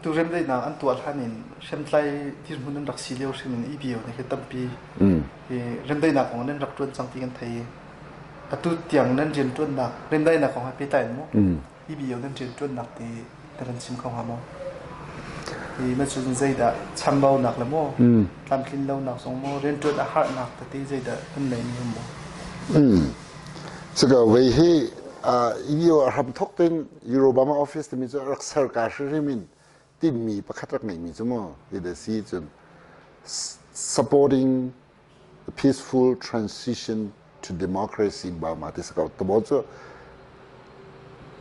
tu rem dai na an tual hanin shamtlai tir mun rak sileu shin EBO ne ke tampi rem dai na ko nen rak tun chang ti kan thai atu tiang nan jen tun na rem dai na ko ha pe tai mo EBO nan jen tun nak ti taran sim ko ha mo ma chu zai da cham bao nak la mo tam kin lo nak song mo ren tun a har nak ta ti zai da hun nei ni mo so go wei he EBO ham thok ten Burma office mi chu rak sarkar rimin tin mi pakhat rak nei mi chu mo the see chun supporting the peaceful transition to democracy in Burma this go to bo chu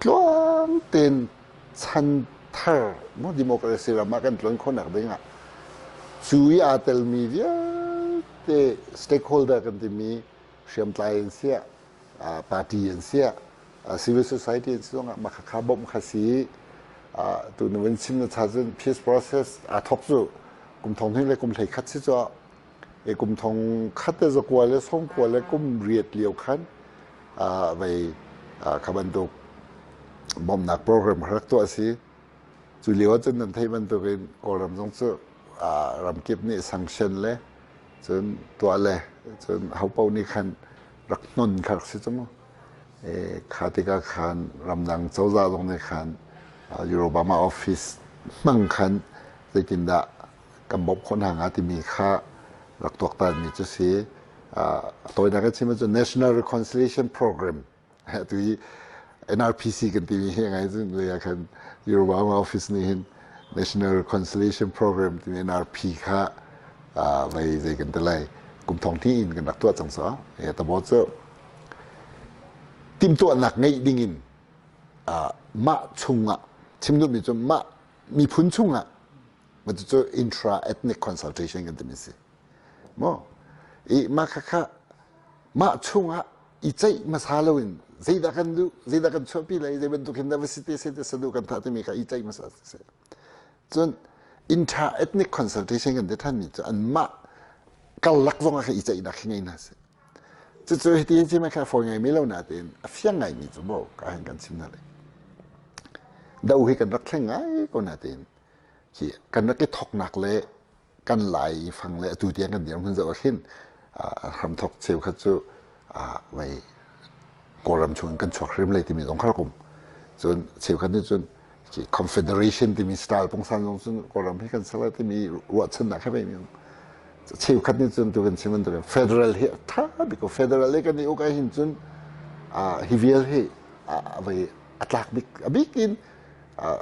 tlong ten chan thar mo democracy ra ma kan tlong khon nak ding a chui a tel mi dia te stakeholder kan ti mi siam tlai sia party sia civil society so nga makha bom khasi tu nwen sim na chajun peace process a thok chu kum thong hin le kum thai khat si cho e kum thong khat te zo kwale song kwale kum riet liao khan vai khaban do bom nak program rak to asi chu liwa chen nan thai ban to gen koram jong chu ram kip ni sanction le chun to le chun hau pau ni khan rak non khak si chmo Khatika Khan Ramdang Chauza Dong ne Khan Burma office mang Khan zekinda kambob khon hanga ti mi kha rak tok tan ni chu si toy na ka chima chu National Reconciliation Program tu NRPC kan ti he ngai chu ya khan Burma office ni hin National Reconciliation Program ti NRP kha vai zekin talai kum thong thi in kan rak to chang sa ta bo chu tim to nak ngai dingin ma chunga chimnu mi chu ma mi phun chunga ma chu intra ethnic consultation kan ti si mo e ma kha ma chunga I chai masalawin zaida kan chopi lai ze ben to kin diversity se te sadu kan thati mi ka I chai masal se chun intra ethnic consultation kan de than ni chu an ma kal lak zonga ka I chai na khingai na se chu hiti chi ma kha for ngai mi lo na tin a fyang ngai mi chu bo ka han kan sim na le dau hi kan rak thleng ngai ko na tin ki kan rak ke thok nak le kan lai phang le tu tiang kan diam hun zo hin ham thok cheu kha chu vai Kawlram chung kan chok rim le ti mi dong khar kum chun cheu khan ni chun ki confederation ti mi style pong san jong chun Kawlram hi kan sala ti mi ro chen na kha be mi cheu khat ni chun tu kan chiman tu federal hi tha biko federal le kan ni o ka hin chun hi vial hi vai atlak bik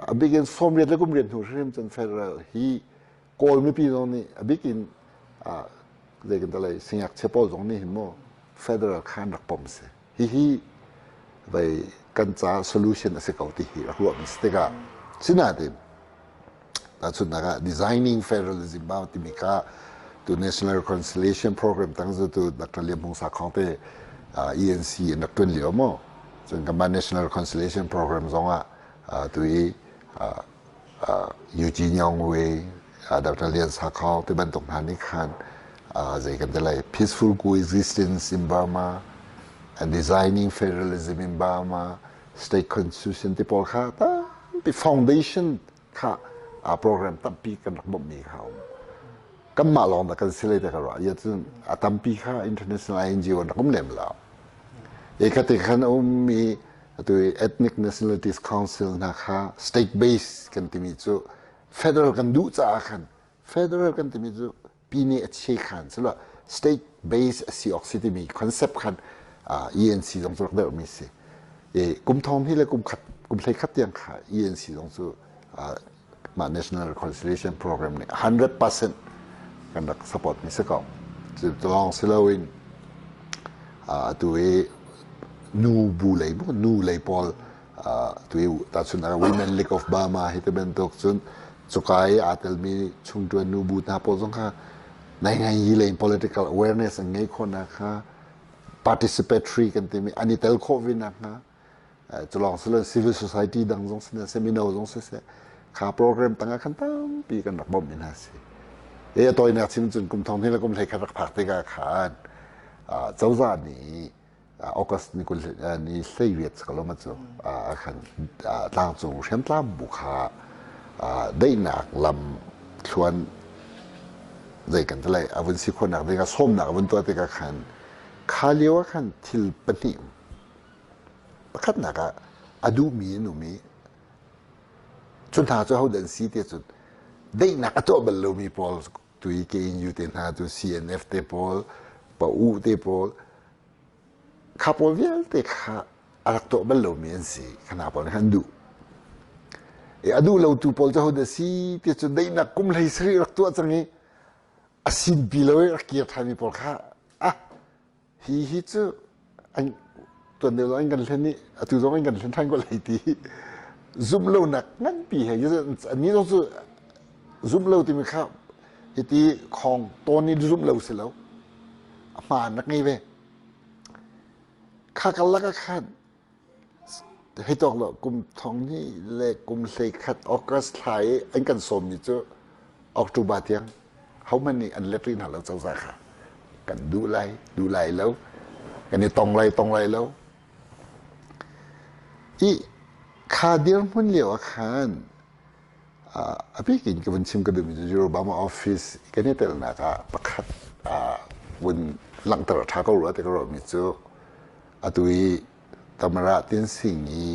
abigin som riat le kum riat hu rim chun federal hi kol mi pi dong ni abigin le kan talai singak chepol jong ni hin mo federal khan rak pom se hi vai kan cha solution ase kauti hi ruwa mistega sinadin ta chunaga designing federalism ba timika to national reconciliation program tangzu to Dr. Liam Sa khangte ENC nak tun liomo chung ka national reconciliation program zonga to Eugene Yongwe Dr. Liam Sa khang te ban tong hani khan they can delay peaceful coexistence in Burma and designing federalism in Burma, state constitution ti pol kha ta the foundation kha program tampi kan rakbom mi kha kam ma long da kan sile ta ra ya chun tampi kha international NGO nakum lem la e khate khan mi to ethnic nationalities council na kha state based kan ti mi chu federal kan du cha khan federal kan ti mi chu pini achi khan sala state based asi oxity mi concept khan ENC dong chu da mi se e kum thom hi le kum thlai khat yang kha ENC dong chu ma national reconciliation program ni 100% kan dak support mi se ko chu long silawin to e nu lei pol to e ta chuna women league of Burma hitaben tok chun chukai atel mi chungtwa nu bu na pol jong kha nai le political awareness ngai khona kha participatory kan ti mi anitel khovin na kha cholong sel civil society dang jong seminar jong se kha program tanga khan tam pi kan rak bom ina se e toy na chim chun kum thong ni la kum thai kha rak phak te ga khan chawza ni august ni kul ni sei riet ka lo ma chu khan tang chu shem tlam bu kha ได้หนักลำชวนใจกันเท่าไรอาวุธสิคนหนักได้ก็ส้มหนักอาวุธตัวได้ก็ขันขาเลี้ยวขันทิลปนิมประคัดหนักอะดูมีหนูมีจนถ้าจะเขาเดินสีเดียจุดได้หนักตัวบัลลูมีพอลตัวอีกเองอยู่เต็นหาตัว CNF เตพอลปะอูเตพอลข้าพอลเวลเตข้าอักตัวบัลลูมีอันสิขนาดพอลขันดูอดูเราตัวพอลจะเขาเดินสีเดียจุดได้หนักกุมเลยสรีรักตัวจังงี้อาศินปีเลยรักเกียรติมีพอลข้าฮีจูอันตัวเดียวเราอันกันเล่นนี่ตัวเราอันกันเล่นทั้งก็เลยทีซุ่มเล่าหนักงั้นปีเหรออันนี้ต้องซุ่มเล่าที่มีข้าวที่ของตัวนี้ซุ่มเล่าเสร็จแล้วมาหนักไงเว้ยข้ากันละก็ขัดให้ตอกหรอกกลุ่มทองนี่เล็กกลุ่มเล็กขัดออกก็สายอันกันสมนี่จะออกจุบาเทียงเขามันนี่อันเล็กรินหาเราเจ้าสาขากันดูไลแล้วกันนี่ตรงไรแล้วอีข้าเดียร์มันเลี้ยวขันพี่กินกับวันชิมกระดูกมิจูโรบามาออฟฟิศกันนี่แต่ละนักประคัดวันหลังตลาดท้าก็รู้แต่ก็รู้มิจูตุยตำราตินสิ่งนี้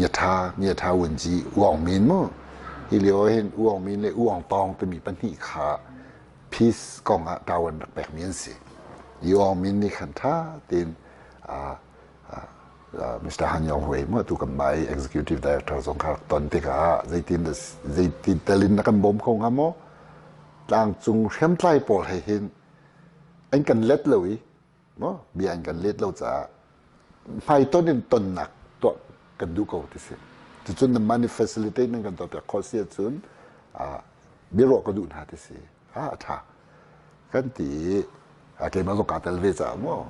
ยะทาวันจีอวงมินมั้งอีเลี้ยวเห็นอวงมินเลยอวงตองแต่มีปัญหาขาพีซกองดาวันแปลกมีนสิอวงมินนี่ขันท่าตินมิสเตอร์ฮันยองเวยเมื่อถูกกำไม Executive Director สงครามตอนที่เขาใจตินเตลินนักบอมคงฮะมั้งต่างจุงเข้มใจปอดให้เห็นอันกันเล็ดเลยมั้งบีอันกันเล็ดเราจะไม่ต้นนี่ต้นหนักตัวกันดูเขาที่สิจุดนั้นมันนี่ facilitate นั่นกันตัวแต่ข้อเสียจุนบิโรก็ดูหน้าที่สิท่ากันที่เกี่ยวกับโลกาเทลเวจ้ามั้ง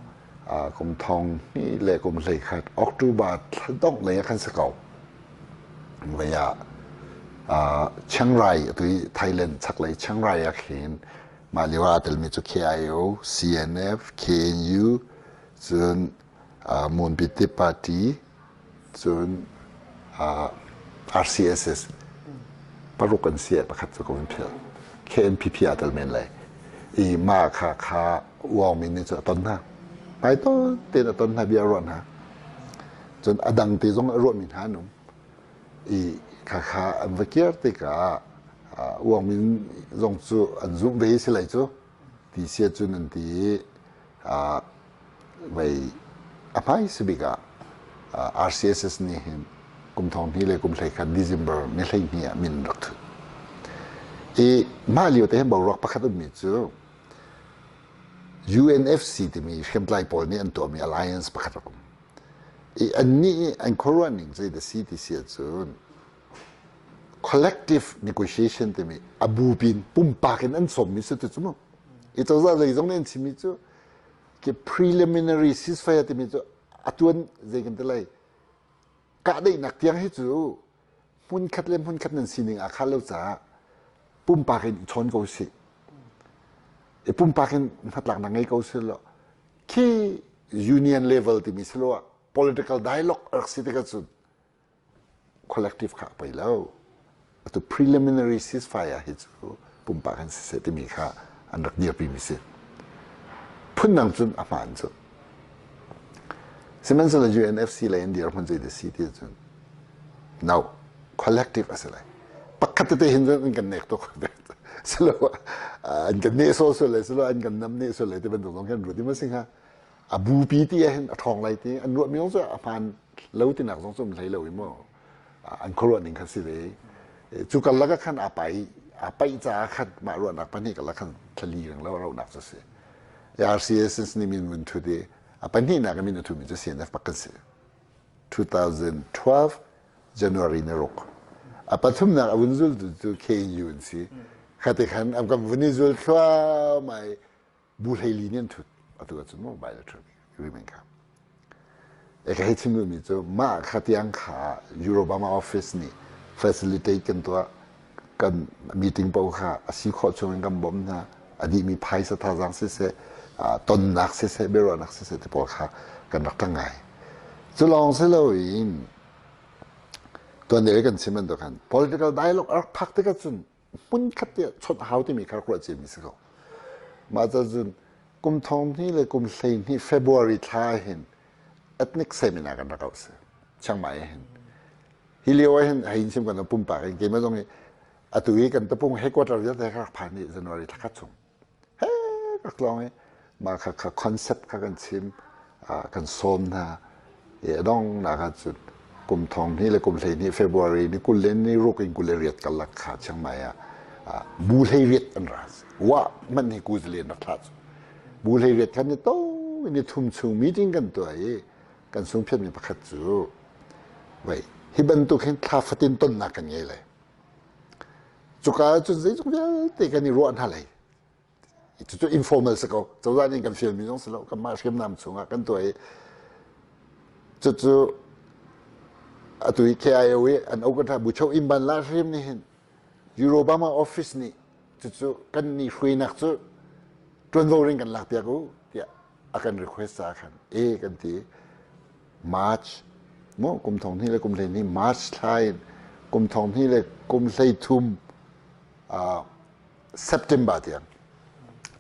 กรมทองนี่เลยกรมเลยขัดออกตูบาต้องเลยขันสกาวเวียเชียงรายตัวไทยแลนด์ชักเลยเชียงรายอยากเห็นมาเรียกว่าเติมมีจุด KIO CNF KNU ส่วนมูลพิธีปาร์ตี้ส่วน RCSS ปรุกันเสียประคับสุขภาพเพียง KNPP อาเติมเป็นเลยอีมาค่าวองมินนี่จะต้นหน้าไปต้นเต็นต้นทะเบียนรถนะจนอดังตีจงรถมินหานุ่มอีข้าอันเวกีร์ติกาวงมินจงจูอันจุเวสิเลยจูที่เสียจุนันที่ไว้อภัยสิบิกRCSS นี่เห็นกุมทองนี่เลยกุมเลยคันDecemberไม่ใช่เนี่ยมินรักมาเลียวแต่เห็นบอกรักประคับมิจูUNFC ที่มีเข้มไล่ปอลนี่อันตัวมี alliance ประคับอันนี้อันโคราชนี่จะได้สิที่เสียจน collective negotiation ที่มีอบูบินปุ่มปากกันอันสมมีสุดจุดมั้งอีตัวจะเลยตรงนี้ที่มีจูque preliminary ceasefire ที่มีจูอัตวนใจกันแต่ไรกะได้หนักเตียงให้จูหุ่นคัดเล่มหุ่นคัดนั่นสิ่งหนึ่งอาคาเลวจ้าปุ่มปากกันชนเขาสิปุ่มปากกันหัดหลักนังไงเขาสิละที่ union level ที่มีสิละ political dialogue อักษิตกันสุด collective ข้าไปแล้วตัว preliminary ceasefire ให้จูปุ่มปากกันเสร็จที่มีข้าอันรักเดียบปีมิสิพุ่นนังจุนอามันจุนสิ่งนั้นส่วน UNFC เลยอินเดียมันจะได้สิที่จุน now collective อะไรปักขัดเตะหินจุนกันเน็กตัวแบบสโลอันกันเนโซสเลยสโลอันกันน้ำเนโซเลยที่เป็นตัวสองแค่รู้ที่มันสิงฮะบูปีที่เห็นทองไรที่อันรู้มีน้องส่วนอามันเล่าที่หนักสองส่วนไรเล่าอีโม่อันโคราชนี่คันสิเลยจุกันแล้วก็ขั้นอาไปจ้าขั้นมารู้นักปันนี่กันแล้วขั้นทะเลแล้วเราหนักจะเสียRCSS นี่มีเงินทุนดีปันนี่นักมีเงินทุนมีจะเสียนับปักกันเสีย2012 January นี่รกปัจจุบันนักวันศุกร์ตัว KNU สิขัดขันกับวันศุกร์ว่าไม่บูไทยลีเนียนทุนตัวจุดนู้น bilateral agreement ครับให้ทีมมีจะมาขัดยังขายูโรบามาออฟฟิศนี่ facilitate กันตัวกัน meeting เปล่าค่ะสิ่งข้อชมกันบ่มนะอดีตมีไพ่สถานสังเสษต้นนักเสษเบรอนักเสษที่บอกค่ะกันนักทั้งไงจะลองเสลวิน ตัวนี้กันชิมันตัวกัน political dialogue อักพักที่ก็จุนมุ่งขัดเดียชดหาวที่มีคาร์กรจิมิสก็มาจะจุนกุมทองที่เลยกุมเซนที่ February ท้ายเห็น ethnic seminar กันนะครับช่างหมายเห็นฮิลิโอเห็นให้ยินชิมกันตัวปุ่มปากเกมไม่ต้องนี่อัตุยกันตัวปุ่มให้กวาดเราจะได้ครับผ่านนี่ January ทักชงเฮ้ก็ลองมาค่ะคอนเซ็ปต์กันชิมกันโซมนะต้องนะครับจุดกุมทองที่เลยกุมเซนที่ February นี่กุลเล่นนี่รูปกินกุลเรียดกันลักขาช่างหมายบูเลเรียดอันรัสว่ามันให้กูจะเรียนนักทัศบูเลเรียดกันนี่โตนี่ทุ่มชงมีติ้งกันตัวกันส่งเพียรมีประคัตจูไว้ฮิบันตุเห็นท้าฟัดตินต้นนักกันยังไงจุกาจุดใจจุกเดียวแต่กันนี่รู้อันอะไรจุดอินฟอร์มัลสักก็จะว่านี่กันฟิลมีน้องสาวกันมาเชื่อมน้ำชงกันตัวจุดตัวแค่ไอ้เว้อันเอากันท่าบุชอิมบันลาเรียมนี่เห็นยูโรบามาออฟฟิศนี่จุดกันนี่คุยนักจุดจนเราเรียนกันหลักเดียวกูเดี๋ยวakan request akan kan ti March มั้งกุมทองที่เลยกุมเลยนี่ March ไทยกุมทองที่เลยกุมเลยทุ่มSeptember เดียง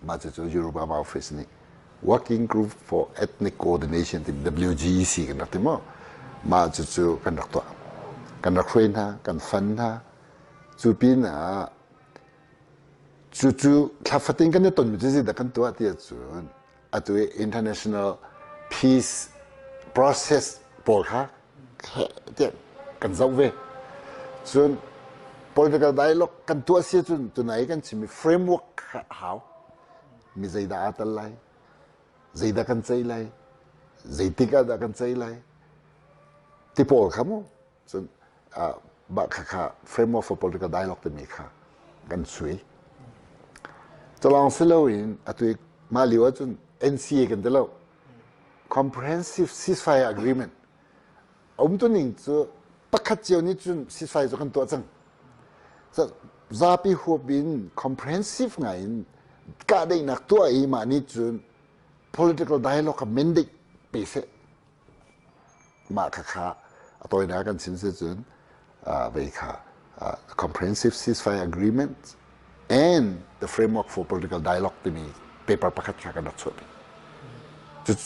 มาจากยูโรปามาออฟฟิศนี่ Working Group for Ethnic Coordination ที่ WGEC กันนักที่มั้งมาจากกันนักตัวกันนักเทรนฮะกันฟันฮะจูปีน่ะจู่ๆถ้าฟัดติงกันเนี่ยต้นมันจะสิเด็กกันตัวที่จุนตัว international peace process ปอลค่ะเดี๋ยวกันจะเวส่วน political dialogue กันตัวเสียจุนไหนกันจะมี framework หาวมีใจด่าตันไรใจด่ากันใจไรใจติกาด่ากันใจไรที่ปอลค่ะมั้งส่วนบักค่ะ framework for political dialogue จะมีค่ะกันสวยจะลองเสลวินตัวมาเลียวจุนNCA กันแต่แล้ว comprehensive ceasefire agreement ตัวนี้จะปักขัดเจียวนี่จุน ceasefire จะกันตัวจังจะจะปีหัวบิน comprehensive ไงก็ได้นักตัวอีมานี่จุน political dialogue กับ mandate ไปเสมาค่ะตัวนี้กันสินเสจุนไปค่ะ comprehensive ceasefire agreement and the framework for political dialogue ที่มีpaper ประกาศกันนัดสุดจุด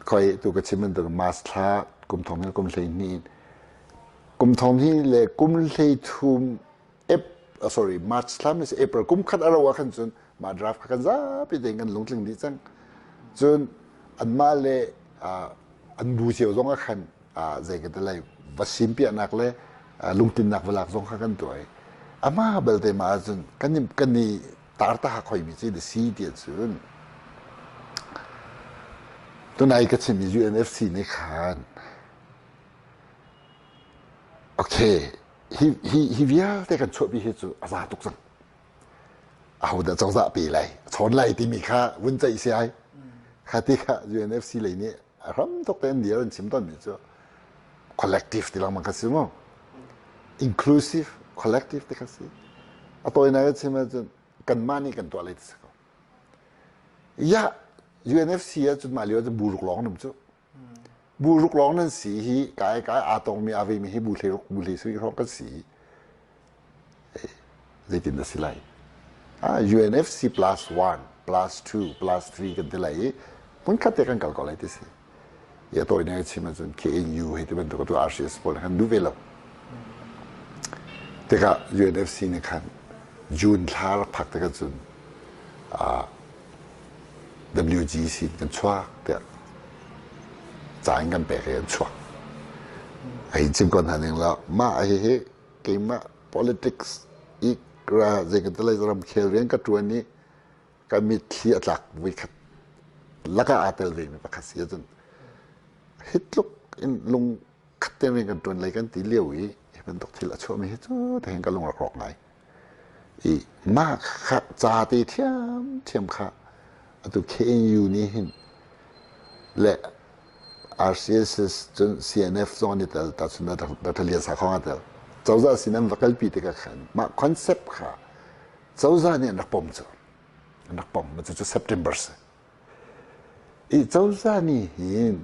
คอยตัวกระชิมมันตัวมาสทากลุ่มทองนี่กลุ่มเลยนี่กลุ่มทองนี่เลยกลุ่มเลยทุ่มsorry มาสทาไม่ใช่เอเปรกลุ่มขัดอะไรวะกันจนมาดราฟกันจ้าไปเด้งกันลงถึงดีจังจนอันมาเลยอันบูเชียวตรงกันใจกันอะไรวัดสิมเปียนักเลยลุงตินนักเวลาตรงกันตัวอามาเบลเตมาจนกันนี่ตาร์ตาคอยมีใจเดซีเดียจุนตัวไหนก็จะมี UNFC ในขานโอเคฮิวิอาแต่กันช่วยพี่ให้จุอาซาตุกสังเอาแต่จังหวะปีไรชนไรที่มีค่าวุ่นใจเสียค่าที่ค่า UNFC เลยนี่รำทุกเต็มเดียวชิมต้นมีจ้ะ collective ที่เรามันก็สิมั้ง inclusive collective ที่ก็สิตัวไหนก็จะมาจนกันมานี่กันตัวอะไรที่สักยะ UNFC จุดมาเลี้ยวจะบูรุกร้องนั่นจ้ะบูรุกร้องนั่นสีฮีกายอาตองมีอาวีมีให้บูเลสุยร้องกันสีจะติดนั่นสิไรUNFC plus 1 plus 2 plus 3กันที่ไรมันคัดเตะกันกันก็อะไรที่สิยะตัวนี้ก็ชิมจน KNU ให้ที่เป็นตัว RCS พอแล้วกันดูเวลาแต่ก็ UNFC นี่คันจูนท้าพักแต่กันจนWGC กันชัวแต่จ่ายกันไปกันชัวไอ้จิมก่อนหันเองแล้วมาไอ้เกมมา politics อีกระเจกันแต่ละรำเคลเรียนกับตัวนี้ก็มีเทียจักวิคัดแล้วก็อาเตลเรียนประคับเสียจนฮิตลุกลงคัดเรียนกันตัวอะไรกันตีเลี้ยวอีเป็นตกทีละชั่วไม่ฮิตแต่เห็นกันลงหลอกไงอีมากค่ะจ่าตีเทียมค่ะตัว KNU นี่เห็นและ RCS จน CNF ตอนนี้แต่สุนัขดัตเลียนสาขาแต่เจ้าจ้าสินั้นวักลปีติกันขันมาคอนเซปต์ค่ะเจ้าจ้าเนี่ยนักปมจ้ะนักปมมันจะSeptemberอีเจ้าจ้านี่เห็น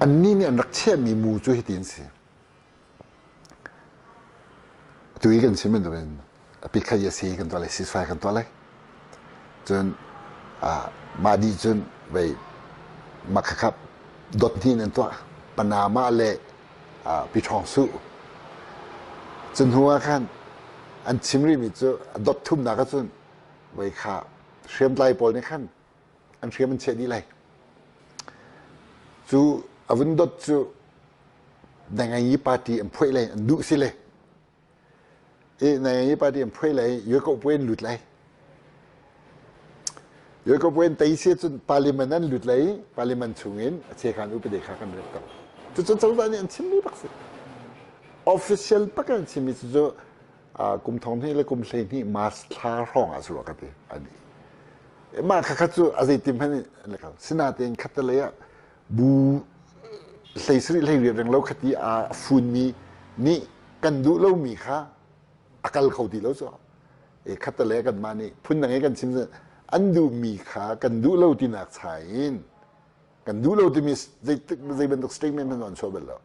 อันนี้เนี่ยนักเชี่ยมีมูจุให้ดินสิ ตัวกันใช่ไหมตัวเป็นปิดขยันสีกันตัวเลยซีสไฟกันตัวเลยจนมาดีจนไปมาขับดดที่นั่นตัวปนามาเลยปิดทองสู้จนหัวขันอันชิมรีมิจูดดทุ่มนักจนไปขาเชื่อมไล่ปอลในขั้นอันเชื่อมมันเช็ดดีเลยจูอวันดดจูในงานยี่ปาร์ตี้อันพูดเลยอันดุสิเลยในงานยี่ปาร์ตี้อันพูดเลยเยอะก็พูดหลุดเลยเยอะก็พูดแต่อีเสียจนพาร์ลิเมนต์นั้นหลุดเลยพาร์ลิเมนต์ช่วงนี้เชื่อการอุปเดชกันเรื่องกันจนเจ้าตาเนี่ยอันชิมรีปักสิออฟฟิเชียลปักกันชิมรีจูกลุ่มท้องที่และกลุ่มเพลงที่มาสทาร้องอาสุรกันดีอันนี้มาขัดจูอะไรติมให้นี่อะไรครับสินาเตียงขัดเลยอะบูใส่สิ่งที่เรียนเราขัดที่ฟุนมีนี่กันดูเรามีค่ะอาการเขาดีแล้วจ้ะขัดเลยกันมานี่พุ่นยังไงกันชิมส์อันดูมีค่ะกันดูเราที่นักใช้กันดูเราที่มีจะเป็นตัวสตริงเมนต์นั่นชอบแล้ว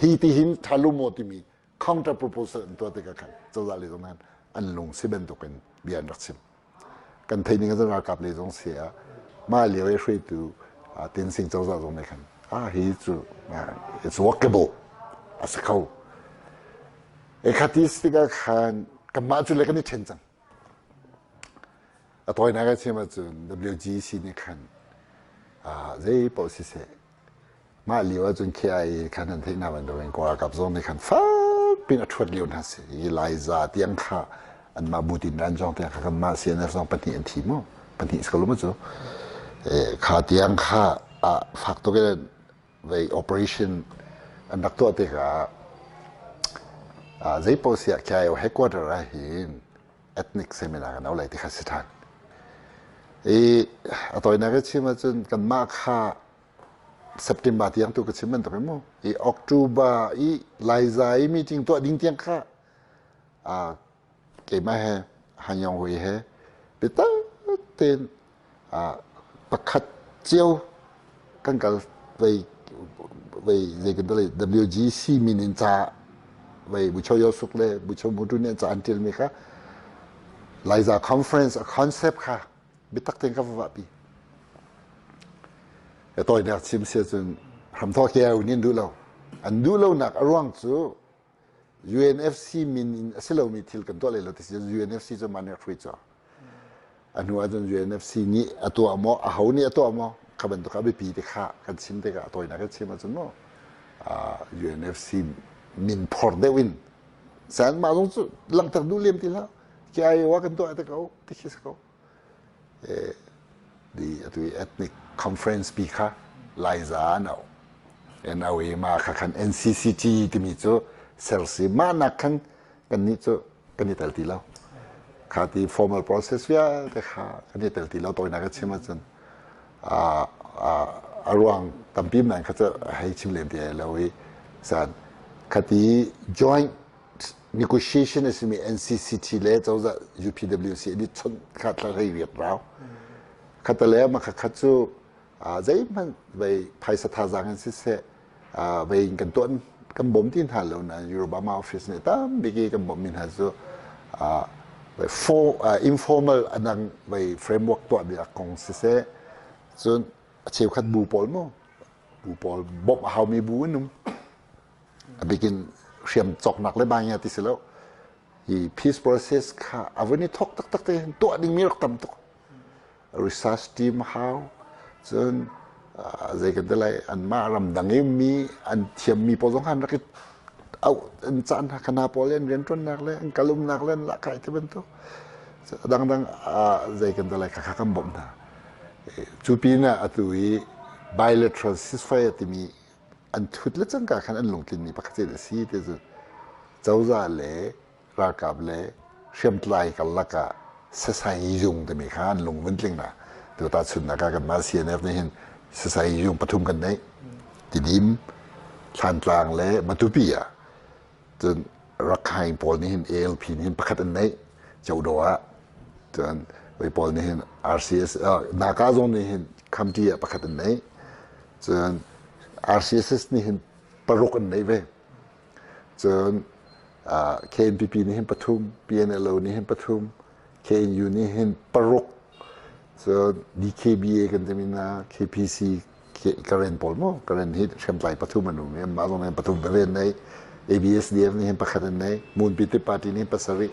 ฮีที่หินทารุโมที่มี counter proposal ตัวที่กันเจ้าอะไรตรงนั้นอันลงสิเป็นตัวกันเบียนรักชิมกันทีนี้ก็จะรักกับเลยตรงเสียมาเลี้ยวไอ้ช่วยดูตินสิงเจ้าตรงนี้กันhe it's workable อาศัยเขาขัดที่สติกาขันกับมาจุดเล็กนี่เช่นจังตัวนี้ก็เชื่อมาจน WGC นี่ขันเจ้าบอกสิเสมาเลี้ยวจนแค่ขันนั้นที่น่าเป็นตัวเองกว่ากับโซนนี่ขันฟ้าเป็นอัตราเลี้ยวนั่นสิยีไลซ่าเตียงข้าอันมาบูตินรันจงเตียงข้ากันมาเสียในสองปฏิอันทีมั้งปฏิสกัลมั้งจ้ะข้าเตียงข้าฝักตัวกันไป operation อันนักตัวที่ก็เจ้าบอกสิแค่เอา headquarter อะไรหิน ethnic seminar กันเอาอะไรที่ข้าสถานตัวนี้ก็เชื่อมาจนกันมากข้า September ที่ยังตัวก็เชื่อมันตัวมั้งOctober ไลซ่ามีจริงตัวดิ้งเตียงข้าเกี่ยมาให้หันยองหุยให้ไปตั้งเต็นประคัดเจียวกันกับไปเรียกกันตัวเลย WGC มีนินจาไปบุชโยสุกเลยบุชมุตุเนี่ยจะอันที่มีค่ะไลซ่าคอนเฟรนซ์คอนเซปต์ค่ะไปตักเต็งกับว่าปีแต่ตัวนี้ชิมเสียจนทำท่อแก้วนี่ดูเราอันดูเราหนักอร่างจู UNFC มีเสลามีทิลกันตัวเลยเราที่ UNFC จะมาเนี่ยฟรีจ้าอันหัวจน UNFC นี่ตัวหมอเขานี่ตัวหมอขับเป็นตัวขับไปปีเด็กข้ากันชิมเด็กตัวนี้ก็ชิมมาจนเนาะUNFC มินพอร์ตเดวินแสนมาตรงจุดหลังจากดูเลี้ยมที่แล้วแกว่ากันตัวไอ้เขาที่คิดเขาดีตัว ethnic conference ปีค่ะไลซ่าเนาะเอามาขัน NCCT ที่มีจ้ะเซลซีมานักกันนี่จ้ะกันนี่แต่ที่แล้วข้าที่ formal process ว่าแต่ข้ากันนี่แต่ที่แล้วตัวนี้ก็ชิมมาจนอารวงตั้มพิมพ์นั้นเขาจะให้ชิมเลี้ยมที่แล้วสันคดี joint negotiation นี่มี NCCT เลยเจ้าจะ UPWC นี่ชนขัดอะไรเรียบร้อยขัดแล้วมาขัดจู่ใจมันไปภายสถาบันกันสิเสไปกันต้นกันบ่มที่หันแล้วนะยูโรบามาออฟฟิศเนี่ยตั้มบิกีกันบ่มมินหันจู่ไปinformal อันนั้นไป framework ตัวเดียวของสิเสจนเชี่ยวขัดบูปอลมั้งบูปอลบ่มเขามีบูนุ่มไปกินเชื่อมจอกหนักเลยบางอย่างที่สุดแล้วpeace process ค่ะเอาวันนี้ทกตักเตะตัวดิ่งมีรักต่ำตัว research team เขาจนใจกันได้เลยอันมารำดังเอ็มมีอันเทียมมีพอสงครามนักเอาอันจานคณะพอเล่นเรียนต้นนักเล่นกลุ่มนักเล่นละใครที่เป็นตัวดังใจกันได้เลยข้าคำบ่มนะจูปีน่ะตัว bilateral ceasefire ที่มีอันทุดเล็กจังกันอันลงทุนนี่ปักเจดสีที่จะเจ้าจ่าเล่รักกับเล่เชื่อมไล่กันละกะเสียสายยุ่งที่มีข้าอันลงวันจริงนะตัวตาสุดนักกันมาเสียเนฟนี่เห็นเสียสายยุ่งปฐุมกันได้ที่ดิมชานกลางเล่มาตุปีอ่ะจนรักไฮปอลนี่เห็น ALP นี่เห็นประคัดอันไหนเจ้าดัวจนไปปอลนี่เห็น RCS นาคาซงนี่เห็นคำที่ประคัดอันไหนจนRCSS นี่เห็นปรุกันไหนเว้ยจน KNPP นี่เห็นปทุม PNLO นี่เห็นปทุม KNU นี่เห็นปรก so DKBA กันจะมีนะ KPC กระเรนปอลโมกระเรนฮิตเชื่อมไหลปทุมมันหนูเนี่ยมาตรงนั้นปทุมกระเรนใน ABSDF นี่เห็นปะขันในมูลพิธีปาร์ตี้นี่ปัสริ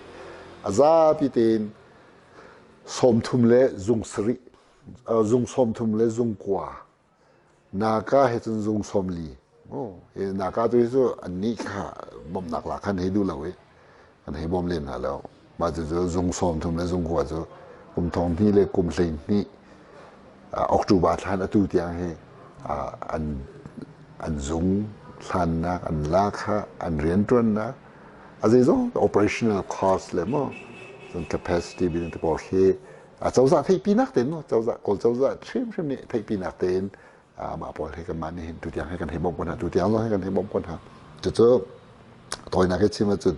อาซาพิธีสมทุมเล่จุงสริจุงสมทุมเล่จุงกว่านาคาเห็นจุงสมลีโอ้นาคาตัวนี้อันนี้ค่ะบ่มหนักหลักขันให้ดูเราเว้ยขันให้บ่มเล่นหาแล้วมาจะจุงสมทุมเล่จุงกว่าจะกลุ่มทองที่เล็กกลุ่มสิงนี่ออกจูบาทานอตุเตียงให้อันจุงทันนะอันลาค่ะอันเรียนต้นนะอาจจะต้อง operational cost เลยมั้งส่วน capacity เป็นตัวบอกให้เจ้าจะให้ปีนักเต็นเนาะเจ้าจะเชื่อมนี่ให้ปีนักเต็นมาปล่อยให้กันมานี่ตัวอย่างให้กันให้บ่มกันนะตัวอย่างเราให้กันให้บ่มกันนะจะตัวนักที่มาจุด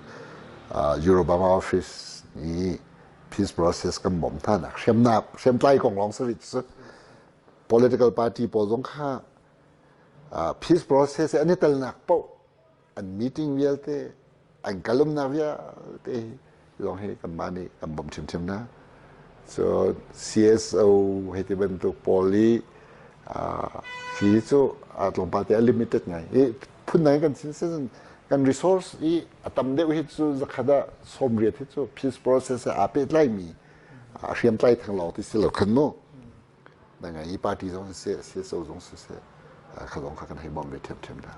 Eurobama office นี่ peace process กันบ่มท่านเชื่อมใจของรองสริต political party ปอสงข้าpeace process อันนี้ตลนักเป้าอัน meeting เวลเตอันกลุ่มนักวิเตลองให้กันมานี่กันบ่มชิมนะ so CSO ให้ที่เป็นตัว poly ที่จะลงไปแต่ limited ไงพูดไหนกันสิ่งกัน resource ตำเดียวที่จะขัดสมเรียที่จะ peace process เป็นไรมีเชื่อมใจทางเราที่สิเราขึ้นโน่ดังนั้นparty ต้องเสียโซ่ต้องเสียขลงขัดกันให้บ่มไปเทียมนะ